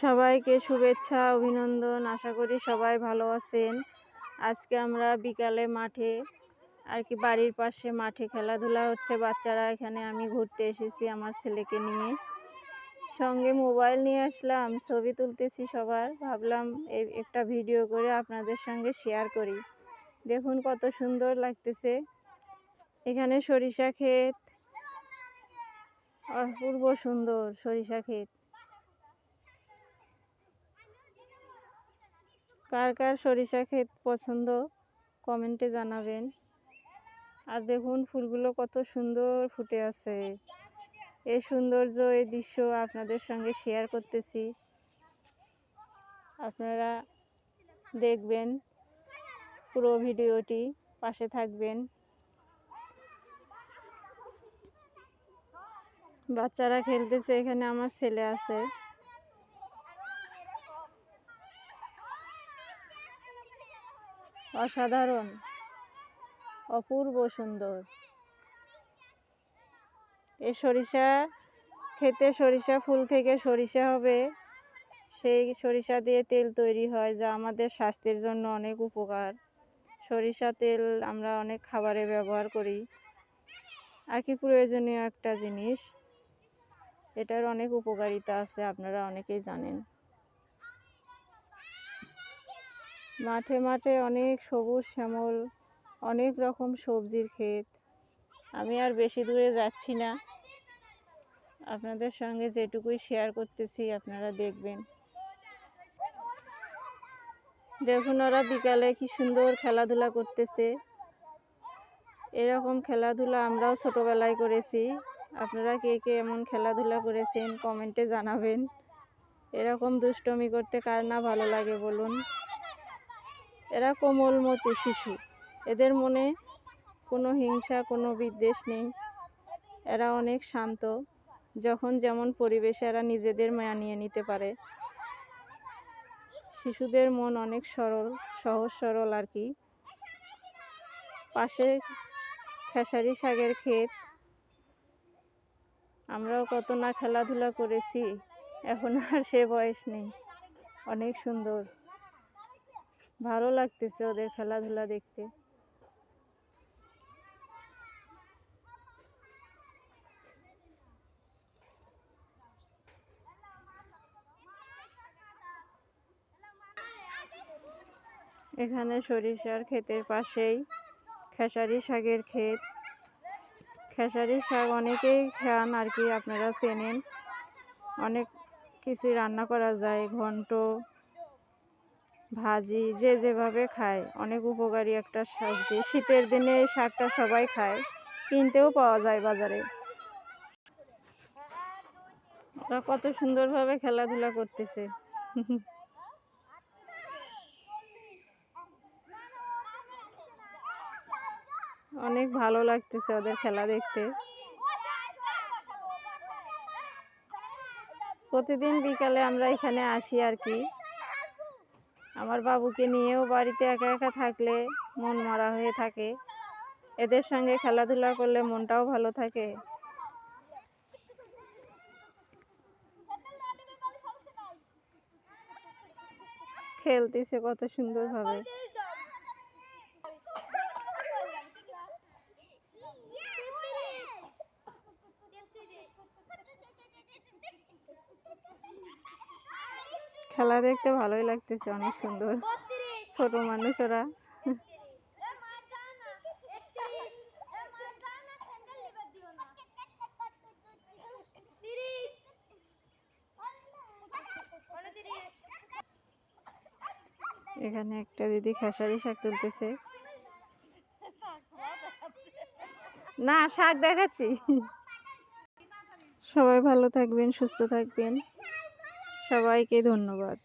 সবাইকে শুভেচ্ছা অভিনন্দন। আশা করি সবাই ভালো আছেন। আজকে আমরা বিকালে মাঠে বাড়ির পাশে মাঠে খেলাধুলা হচ্ছে বাচ্চারা। এখানে আমি ঘুরতে এসেছি আমার ছেলেকে নিয়ে, সঙ্গে মোবাইল নিয়ে আসলাম, ছবি তুলতেছি সবার। ভাবলাম একটা ভিডিও করে আপনাদের সঙ্গে শেয়ার করি। দেখুন কত সুন্দর লাগতেছে। এখানে সরিষা ক্ষেত, অপূর্ব সুন্দর সরিষা ক্ষেত। কার কার সরিষা ক্ষেত পছন্দ কমেন্টে জানাবেন। আর দেখুন ফুলগুলো কত সুন্দর ফুটে আছে। এই সৌন্দর্য, এই দৃশ্য আপনাদের সঙ্গে শেয়ার করতেছি। আপনারা দেখবেন পুরো ভিডিওটি, পাশে থাকবেন। বাচ্চারা খেলতেছে, এখানে আমার ছেলে আছে। অসাধারণ, অপূর্ব সুন্দর। এই সরিষা খেতে সরিষা ফুল থেকে সরিষা হবে, সেই সরিষা দিয়ে তেল তৈরি হয়, যা আমাদের স্বাস্থ্যের জন্য অনেক উপকার। সরিষা তেল আমরা অনেক খাবারে ব্যবহার করি, আর কি প্রয়োজনীয় একটা জিনিস। এটার অনেক উপকারিতা আছে, আপনারা অনেকেই জানেন। মাঠে মাঠে অনেক সবুজ শ্যামল, অনেক রকম সবজির ক্ষেত। আমি আর বেশি দূরে যাচ্ছি না, আপনাদের সঙ্গে যেটুকুই শেয়ার করতেছি আপনারা দেখবেন। দেখুন ওরা বিকালে কি সুন্দর খেলাধুলা করতেছে। এরকম খেলাধুলা আমরাও ছোটবেলায় করেছি। আপনারা কে কে এমন খেলাধুলা করেছেন কমেন্টে জানাবেন। এরকম দুষ্টমি করতে কার না ভালো লাগে বলুন। এরা কোমলমতি শিশু, এদের মনে কোনো হিংসা, কোনো বিদ্বেষ নেই। এরা অনেক শান্ত, যখন যেমন পরিবেশে এরা নিজেদের মানিয়ে নিতে পারে। শিশুদের মন অনেক সরল, সহজ সরল আর কি। পাশে খেসারি শাকের ক্ষেত। আমরাও কত না খেলাধুলা করেছি, এখন আর সে বয়স নেই। অনেক সুন্দর, ভালো লাগতেছে ওদের খেলাধুলা দেখতে। এখানে সরিষার ক্ষেতের পাশেই খেসারি শাকের ক্ষেত। খেসারি শাক অনেকেই খান আর কি, আপনারা চেনেন। অনেক কিছু রান্না করা যায়, ঘন্ট, ভাজি, যে যেভাবে খায়। অনেক উপকারী একটা সবজি। শীতের দিনে এই শাকটা সবাই খায়, কিনতেও পাওয়া যায় বাজারে। ওরা কত সুন্দরভাবে খেলাধুলা করতেছে। অনেক ভালো লাগতেছে ওদের খেলা দেখতে। প্রতিদিন বিকালে আমরা এখানে আসি আর কি। আমার বাবুকে নিয়েও বাড়িতে একা একা থাকলে মন মরা হয়ে থাকে। এদের সঙ্গে খেলাধুলা করলে মনটাও ভালো থাকে। খেলতেছে কত সুন্দরভাবে। খেলা দেখতে ভালোই লাগতেছে, অনেক সুন্দর। ছোট মানুষ ওরা। এখানে একটা দিদি খেসারি শাক তুলতেছে। না, শাক দেখাচ্ছি। সবাই ভালো থাকবেন, সুস্থ থাকবেন। সবাইকে ধন্যবাদ।